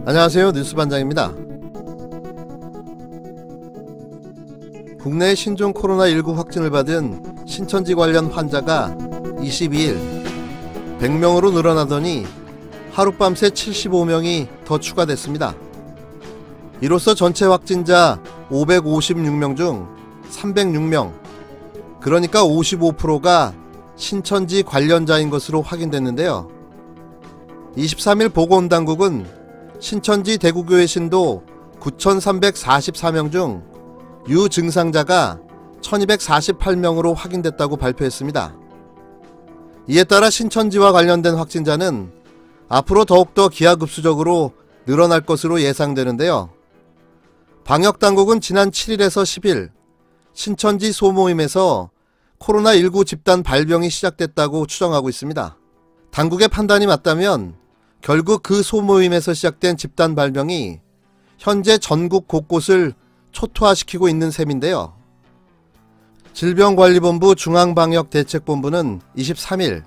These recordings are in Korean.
안녕하세요, 뉴스반장입니다. 국내 신종 코로나19 확진을 받은 신천지 관련 환자가 22일 100명으로 늘어나더니 하룻밤새 75명이 더 추가됐습니다. 이로써 전체 확진자 556명 중 306명, 그러니까 55%가 신천지 관련자인 것으로 확인됐는데요. 23일 보건당국은 신천지 대구교회 신도 9,344명 중 유증상자가 1,248명으로 확인됐다고 발표했습니다. 이에 따라 신천지와 관련된 확진자는 앞으로 더욱더 기하급수적으로 늘어날 것으로 예상되는데요. 방역당국은 지난 7일에서 10일 신천지 소모임에서 코로나19 집단 발병이 시작됐다고 추정하고 있습니다. 당국의 판단이 맞다면 결국 그 소모임에서 시작된 집단 발병이 현재 전국 곳곳을 초토화시키고 있는 셈인데요. 질병관리본부 중앙방역대책본부는 23일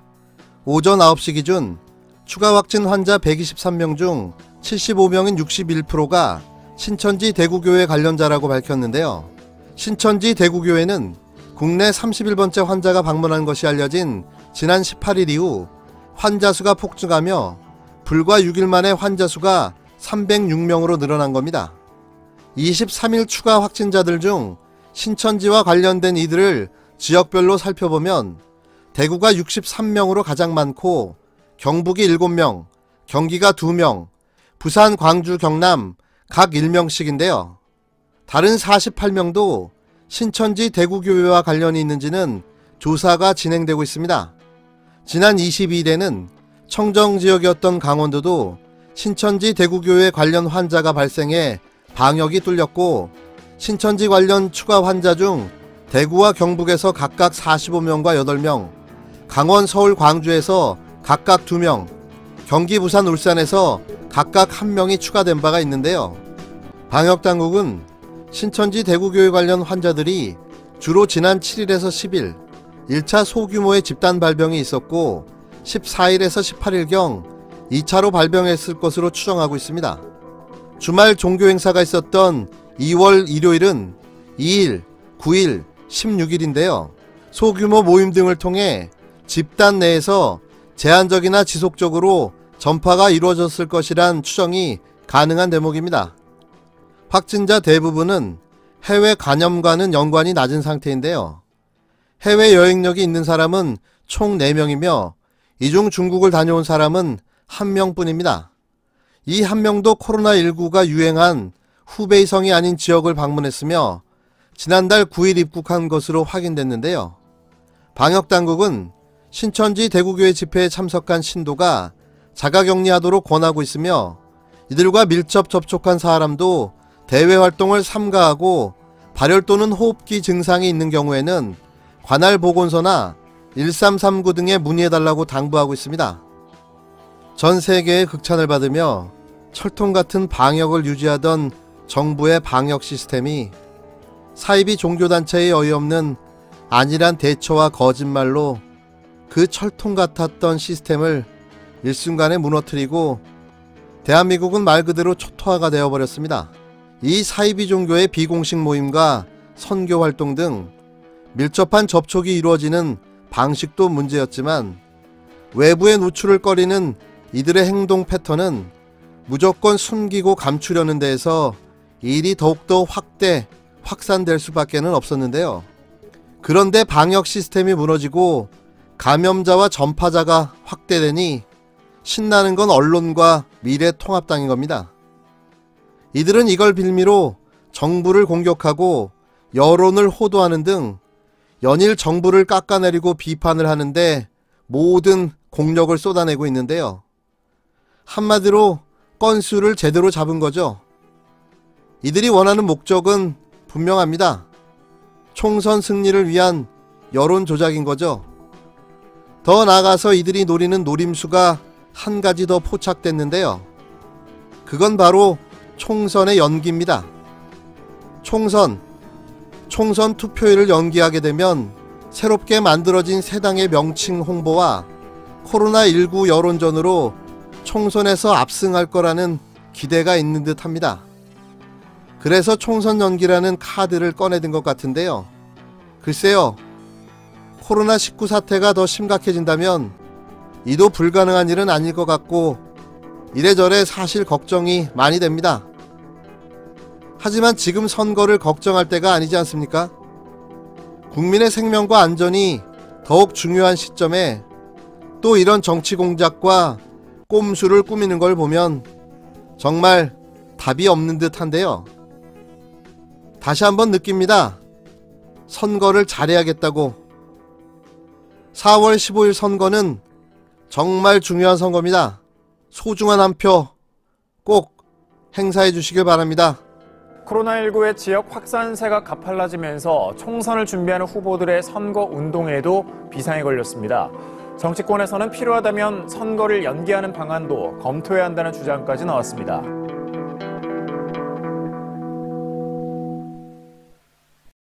오전 9시 기준 추가 확진 환자 123명 중 75명인 61%가 신천지 대구교회 관련자라고 밝혔는데요. 신천지 대구교회는 국내 31번째 환자가 방문한 것이 알려진 지난 18일 이후 환자 수가 폭증하며 불과 6일 만에 환자 수가 306명으로 늘어난 겁니다. 23일 추가 확진자들 중 신천지와 관련된 이들을 지역별로 살펴보면 대구가 63명으로 가장 많고 경북이 7명, 경기가 2명, 부산, 광주, 경남 각 1명씩인데요. 다른 48명도 신천지 대구교회와 관련이 있는지는 조사가 진행되고 있습니다. 지난 22일에는 청정지역이었던 강원도도 신천지 대구교회 관련 환자가 발생해 방역이 뚫렸고, 신천지 관련 추가 환자 중 대구와 경북에서 각각 45명과 8명, 강원, 서울, 광주에서 각각 2명, 경기, 부산, 울산에서 각각 1명이 추가된 바가 있는데요. 방역당국은 신천지 대구교회 관련 환자들이 주로 지난 7일에서 10일 1차 소규모의 집단 발병이 있었고 14일에서 18일경 2차로 발병했을 것으로 추정하고 있습니다. 주말 종교행사가 있었던 2월 일요일은 2일, 9일, 16일인데요. 소규모 모임 등을 통해 집단 내에서 제한적이나 지속적으로 전파가 이루어졌을 것이란 추정이 가능한 대목입니다. 확진자 대부분은 해외 감염과는 연관이 낮은 상태인데요. 해외 여행력이 있는 사람은 총 4명이며 이 중 중국을 다녀온 사람은 1명뿐입니다. 이 1명도 코로나19가 유행한 후베이성이 아닌 지역을 방문했으며 지난달 9일 입국한 것으로 확인됐는데요. 방역당국은 신천지 대구교회 집회에 참석한 신도가 자가격리하도록 권하고 있으며 이들과 밀접 접촉한 사람도 대외활동을 삼가하고 발열 또는 호흡기 증상이 있는 경우에는 관할 보건소나 1339 등에 문의해달라고 당부하고 있습니다. 전 세계의 극찬을 받으며 철통같은 방역을 유지하던 정부의 방역 시스템이 사이비 종교단체의 어이없는 안일한 대처와 거짓말로 그 철통같았던 시스템을 일순간에 무너뜨리고 대한민국은 말 그대로 초토화가 되어버렸습니다. 이 사이비 종교의 비공식 모임과 선교 활동 등 밀접한 접촉이 이루어지는 방식도 문제였지만 외부에 노출을 꺼리는 이들의 행동 패턴은 무조건 숨기고 감추려는 데에서 일이 더욱더 확산될 수밖에는 없었는데요. 그런데 방역 시스템이 무너지고 감염자와 전파자가 확대되니 신나는 건 언론과 미래통합당인 겁니다. 이들은 이걸 빌미로 정부를 공격하고 여론을 호도하는 등 연일 정부를 깎아내리고 비판을 하는데 모든 공력을 쏟아내고 있는데요. 한마디로 건수를 제대로 잡은 거죠. 이들이 원하는 목적은 분명합니다. 총선 승리를 위한 여론 조작인 거죠. 더 나아가서 이들이 노리는 노림수가 한 가지 더 포착됐는데요. 그건 바로 총선의 연기입니다. 총선 투표일을 연기하게 되면 새롭게 만들어진 새 당의 명칭 홍보와 코로나19 여론전으로 총선에서 압승할 거라는 기대가 있는 듯 합니다. 그래서 총선 연기라는 카드를 꺼내든 것 같은데요. 글쎄요, 코로나19 사태가 더 심각해진다면 이도 불가능한 일은 아닐 것 같고 이래저래 사실 걱정이 많이 됩니다. 하지만 지금 선거를 걱정할 때가 아니지 않습니까? 국민의 생명과 안전이 더욱 중요한 시점에 또 이런 정치 공작과 꼼수를 꾸미는 걸 보면 정말 답이 없는 듯한데요. 다시 한번 느낍니다. 선거를 잘해야겠다고. 4월 15일 선거는 정말 중요한 선거입니다. 소중한 한 표 꼭 행사해 주시길 바랍니다. 코로나19의 지역 확산세가 가팔라지면서 총선을 준비하는 후보들의 선거 운동에도 비상이 걸렸습니다. 정치권에서는 필요하다면 선거를 연기하는 방안도 검토해야 한다는 주장까지 나왔습니다.